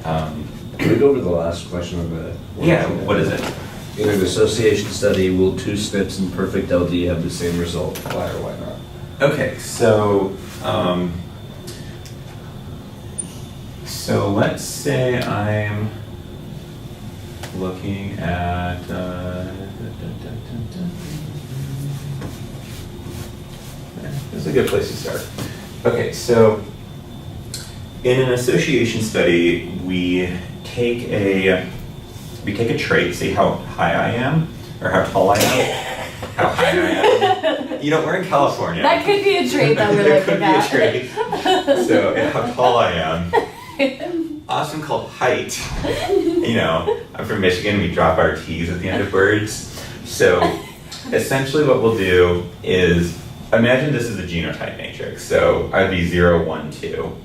Can we go over the last question of the? Yeah, what is it? In an association study, will two SNPs in perfect LD have the same result? Why or why not? Okay, so let's say I'm looking at this is a good place to start. Okay, so in an association study, we take a trait, say how high I am, or how tall I am, how high I am. You know, we're in California. That could be a trait that we're looking at. That could be a trait. So, and how tall I am. Often called height. You know, I'm from Michigan, we drop our T's at the end of words. So essentially what we'll do is, imagine this is a genotype matrix. So I'd be 0, 1, 2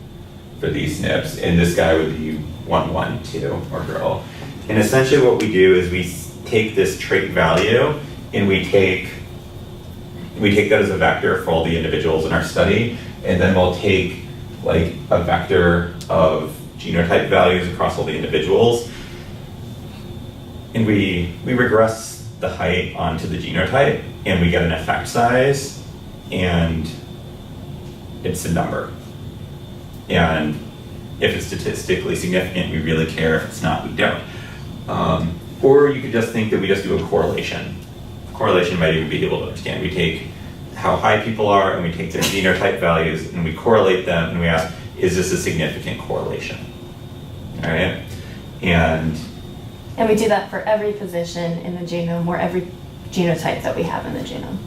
for these SNPs, and this guy would be 1, 1, 2, or girl. And essentially what we do is we take this trait value and we take that as a vector for all the individuals in our study, and then we'll take like a vector of genotype values across all the individuals, and we regress the height onto the genotype, and we get an effect size, and it's a number. And if it's statistically significant, we really care. If it's not, we don't. Or you could just think that we just do a correlation. Correlation might even be able to understand. We take how high people are and we take their genotype values and we correlate them and we ask, is this a significant correlation? All right? And we do that for every position in the genome or every genotype that we have in the genome.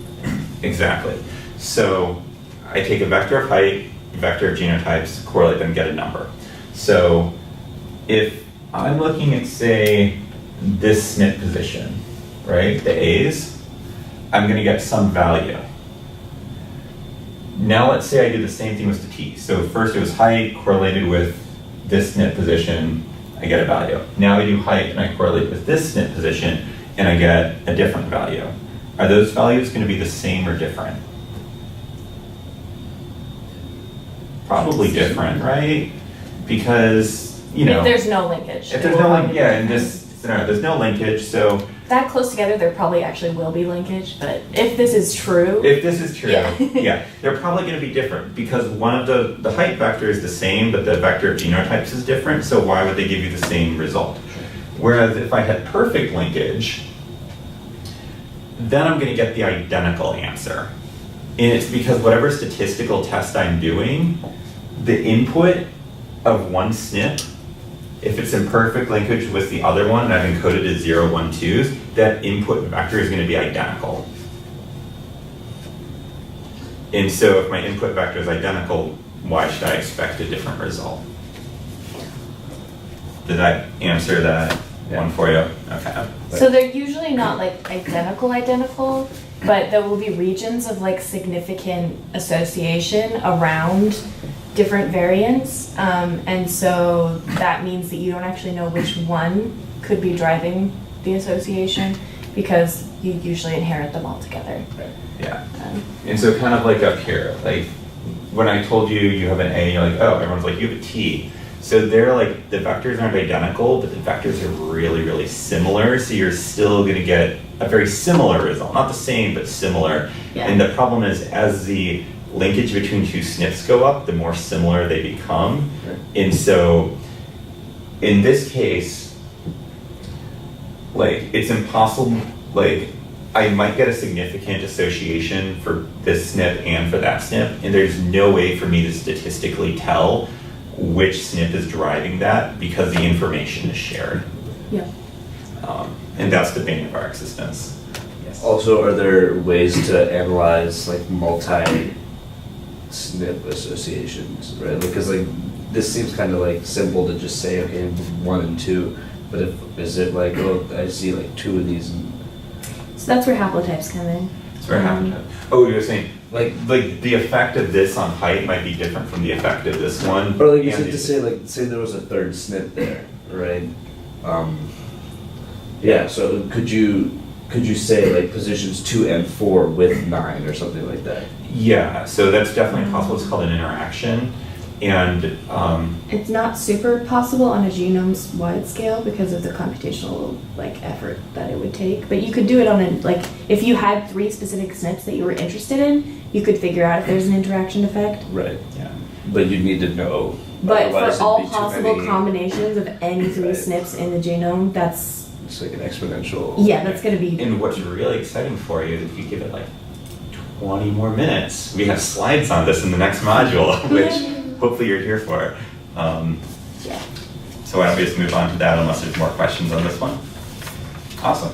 Exactly. So I take a vector of height, a vector of genotypes, correlate them, get a number. So if I'm looking at, say, this SNP position, right, the A's, I'm going to get some value. Now let's say I do the same thing with the T's. So first it was height correlated with this SNP position, I get a value. Now I do height and I correlate with this SNP position and I get a different value. Are those values going to be the same or different? Probably different, right? Because, you know, if there's no linkage. If there's no linkage, yeah, in this scenario, there's no linkage, so that close together, there probably actually will be linkage, but if this is true. If this is true, yeah, yeah, they're probably going to be different because one of the height vector is the same, but the vector of genotypes is different, so why would they give you the same result? Whereas if I had perfect linkage, then I'm going to get the identical answer. And it's because whatever statistical test I'm doing, the input of one SNP, if it's in perfect linkage with the other one and I've encoded as 0, 1, 2s, that input vector is going to be identical. And so if my input vector is identical, why should I expect a different result? Did I answer that one for you? Okay. So they're usually not like identical, but there will be regions of like significant association around different variants, and so that means that you don't actually know which one could be driving the association because you usually inherit them all together. Yeah. And so kind of like up here, like when I told you you have an A, you're like, oh, everyone's like, you have a T. So they're like, the vectors aren't identical, but the vectors are really, really similar. So you're still going to get a very similar result. Not the same, but similar. Yeah. And the problem is as the linkage between two SNPs go up, the more similar they become. Right. And so in this case, like it's impossible, like I might get a significant association for this SNP and for that SNP, and there's no way for me to statistically tell which SNP is driving that because the information is shared. Yeah. And that's the bane of our existence. Yes. Also, are there ways to analyze like multi-SNP associations, right? Because like this seems kind of like simple to just say, okay, 1 and 2, but is it like, oh, I see like 2 of these. So that's where haplotypes come in. That's where haplotypes. Oh, you're saying like the effect of this on height might be different from the effect of this one. Or like you said to say like say there was a third SNP there, right? Yeah. So could you say like positions 2 and 4 with 9 or something like that? Yeah. So that's definitely possible. It's called an interaction. And It's not super possible on a genome-wide scale because of the computational effort that it would take. But you could do it on if you had 3 specific SNPs that you were interested in, you could figure out if there's an interaction effect. Right. yeah, But you'd need to know. But otherwise for all it'd be too possible many. combinations of any 3 Right. SNPs in the genome, that's It's like an exponential. that's going to be. and what's really exciting for you is if you give it 20 more minutes, we have slides on this in the next module, which hopefully you're here for. Yeah. So why don't we just move on to that unless there's more questions on this one? Awesome.